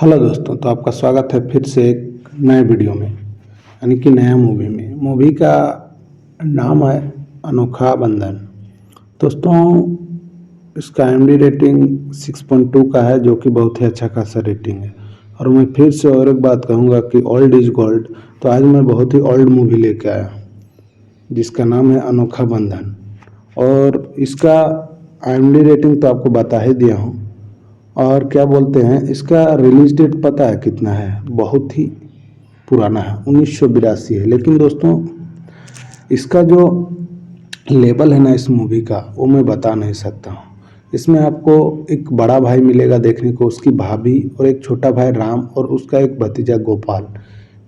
Hello दोस्तों, तो आपका स्वागत है फिर से एक नए वीडियो में यानी कि नया मूवी में। मूवी का नाम है अनोखा बंधन। दोस्तों, इसका IMDb रेटिंग 6.2 का है, जो कि बहुत ही अच्छा खासा रेटिंग है। और मैं फिर से और एक बात कहूँगा कि ओल्ड इज गोल्ड। तो आज मैं बहुत ही ओल्ड मूवी लेके आया जिसका नाम है अनोखा बंधन। और इसका IMDb रेटिंग तो आपको बता ही दिया हूँ। और क्या बोलते हैं, इसका रिलीज डेट पता है कितना है? बहुत ही पुराना है, 1982 है। लेकिन दोस्तों, इसका जो लेवल है ना इस मूवी का, वो मैं बता नहीं सकता हूँ। इसमें आपको एक बड़ा भाई मिलेगा देखने को, उसकी भाभी और एक छोटा भाई राम और उसका एक भतीजा गोपाल।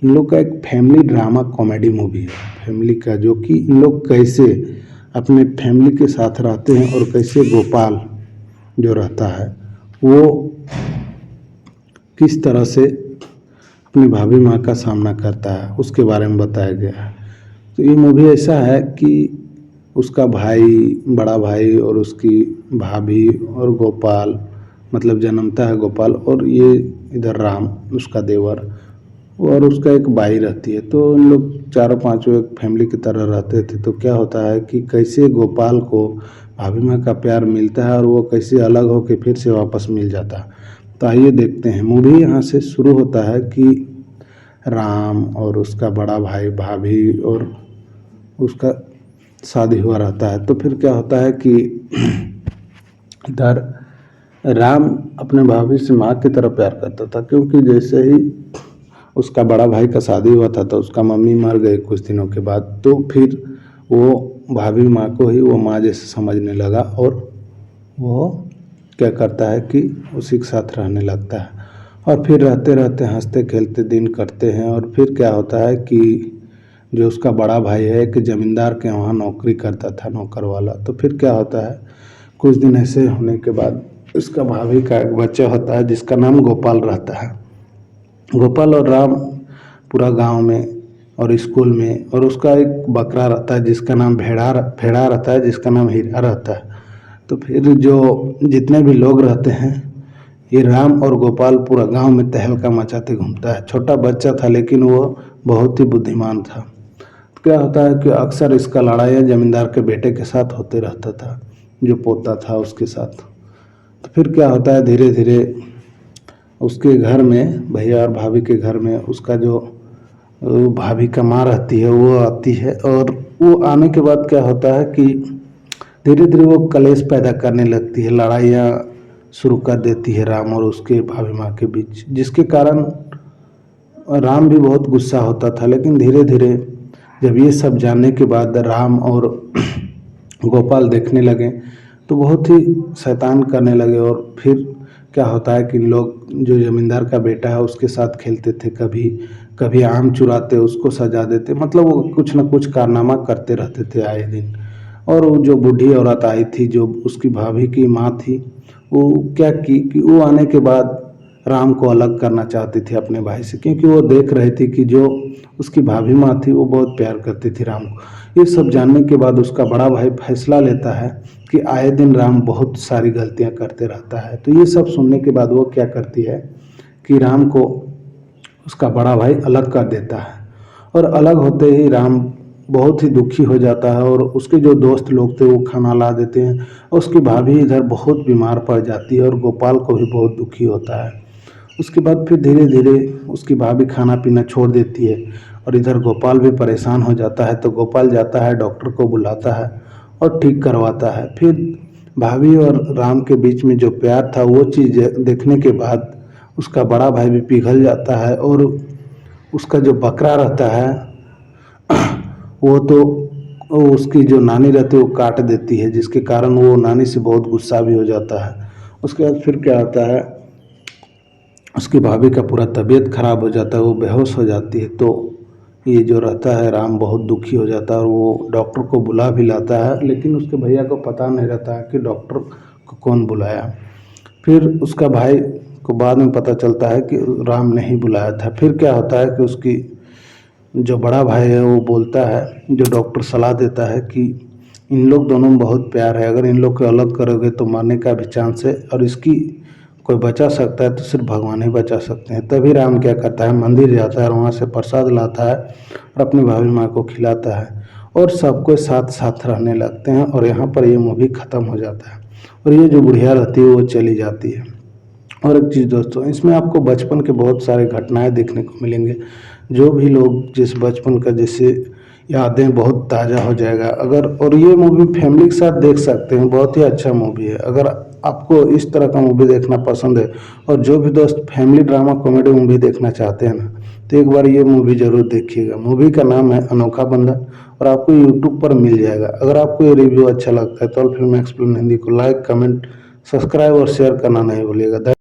इन लोग का एक फैमिली ड्रामा कॉमेडी मूवी है, फैमिली का, जो कि इन लोग कैसे अपने फैमिली के साथ रहते हैं और कैसे गोपाल जो रहता है वो किस तरह से अपनी भाभी माँ का सामना करता है, उसके बारे में बताया गया है। तो ये मूवी ऐसा है कि उसका भाई, बड़ा भाई और उसकी भाभी और गोपाल, मतलब जन्मता है गोपाल, और ये इधर राम उसका देवर, और उसका एक बाई रहती है। तो इन लोग चारों पांचों एक फैमिली की तरह रहते थे। तो क्या होता है कि कैसे गोपाल को भाभी माँ का प्यार मिलता है और वो कैसे अलग होकर फिर से वापस मिल जाता है। तो आइए देखते हैं। मूवी यहाँ से शुरू होता है कि राम और उसका बड़ा भाई, भाभी और उसका शादी हुआ रहता है। तो फिर क्या होता है कि इधर राम अपने भाभी से माँ की तरह प्यार करता था, क्योंकि जैसे ही उसका बड़ा भाई का शादी हुआ था तो उसका मम्मी मर गई कुछ दिनों के बाद। तो फिर वो भाभी माँ को ही वो माँ जैसे समझने लगा और वो क्या करता है कि उसी के साथ रहने लगता है। और फिर रहते रहते हंसते खेलते दिन कटते हैं। और फिर क्या होता है कि जो उसका बड़ा भाई है एक जमींदार के वहाँ नौकरी करता था, नौकर वाला। तो फिर क्या होता है, कुछ दिन ऐसे होने के बाद उसका भाभी का एक बच्चा होता है जिसका नाम गोपाल रहता है। गोपाल और राम पूरा गांव में और स्कूल में, और उसका एक बकरा रहता है जिसका नाम भेड़ा रहता है, जिसका नाम हीरा रहता है। तो फिर जो जितने भी लोग रहते हैं, ये राम और गोपाल पूरा गांव में तहलका मचाते घूमता है। छोटा बच्चा था लेकिन वो बहुत ही बुद्धिमान था। तो क्या होता है कि अक्सर इसका लड़ाई जमींदार के बेटे के साथ होते रहता था, जो पोता था उसके साथ। तो फिर क्या होता है, धीरे धीरे उसके घर में, भैया और भाभी के घर में, उसका जो भाभी का माँ रहती है वो आती है। और वो आने के बाद क्या होता है कि धीरे धीरे वो कलेश पैदा करने लगती है, लड़ाइयाँ शुरू कर देती है राम और उसके भाभी माँ के बीच, जिसके कारण राम भी बहुत गुस्सा होता था। लेकिन धीरे धीरे जब ये सब जानने के बाद राम और गोपाल देखने लगे तो बहुत ही शैतान करने लगे। और फिर क्या होता है कि लोग, जो जमींदार का बेटा है उसके साथ खेलते थे, कभी कभी आम चुराते, उसको सजा देते, मतलब वो कुछ न कुछ कारनामा करते रहते थे आए दिन। और वो जो बूढ़ी औरत आई थी, जो उसकी भाभी की माँ थी, वो क्या की कि वो आने के बाद राम को अलग करना चाहती थी अपने भाई से, क्योंकि वो देख रही थी कि जो उसकी भाभी माँ थी वो बहुत प्यार करती थी राम को। ये सब जानने के बाद उसका बड़ा भाई फैसला लेता है कि आए दिन राम बहुत सारी गलतियां करते रहता है। तो ये सब सुनने के बाद वो क्या करती है कि राम को उसका बड़ा भाई अलग कर देता है। और अलग होते ही राम बहुत ही दुखी हो जाता है, और उसके जो दोस्त लोग थे वो खाना ला देते हैं। और उसकी भाभी इधर बहुत बीमार पड़ जाती है और गोपाल को भी बहुत दुखी होता है। उसके बाद फिर धीरे धीरे उसकी भाभी खाना पीना छोड़ देती है और इधर गोपाल भी परेशान हो जाता है। तो गोपाल जाता है, डॉक्टर को बुलाता है और ठीक करवाता है। फिर भाभी और राम के बीच में जो प्यार था वो चीज़ देखने के बाद उसका बड़ा भाई भी पिघल जाता है। और उसका जो बकरा रहता है वो तो वो उसकी जो नानी रहती है वो काट देती है, जिसके कारण वो नानी से बहुत गुस्सा भी हो जाता है। उसके बाद फिर क्या होता है, उसकी भाभी का पूरा तबीयत खराब हो जाता है, वो बेहोश हो जाती है। तो ये जो रहता है राम बहुत दुखी हो जाता है और वो डॉक्टर को बुला भी लाता है, लेकिन उसके भैया को पता नहीं रहता है कि डॉक्टर को कौन बुलाया। फिर उसका भाई को बाद में पता चलता है कि राम नहीं बुलाया था। फिर क्या होता है कि उसकी जो बड़ा भाई है वो बोलता है, जो डॉक्टर सलाह देता है कि इन लोग दोनों में बहुत प्यार है, अगर इन लोग को अलग करोगे तो मरने का भी चांस है और इसकी कोई बचा सकता है तो सिर्फ भगवान ही बचा सकते हैं। तभी राम क्या करता है, मंदिर जाता है और वहाँ से प्रसाद लाता है और अपनी भाभी माँ को खिलाता है और सबको साथ साथ रहने लगते हैं और यहाँ पर ये मूवी ख़त्म हो जाता है और ये जो बुढ़िया रहती है वो चली जाती है। और एक चीज़ दोस्तों, इसमें आपको बचपन के बहुत सारे घटनाएं देखने को मिलेंगे। जो भी लोग जिस बचपन का जैसे यादें बहुत ताज़ा हो जाएगा अगर, और ये मूवी फैमिली के साथ देख सकते हैं, बहुत ही अच्छा मूवी है। अगर आपको इस तरह का मूवी देखना पसंद है और जो भी दोस्त फैमिली ड्रामा कॉमेडी मूवी देखना चाहते हैं ना, तो एक बार ये मूवी ज़रूर देखिएगा। मूवी का नाम है अनोखा बंधन और आपको यूट्यूब पर मिल जाएगा। अगर आपको ये रिव्यू अच्छा लगता है तो फिल्म एक्सप्लेन हिंदी को लाइक, कमेंट, सब्सक्राइब और शेयर करना नहीं भूलिएगा।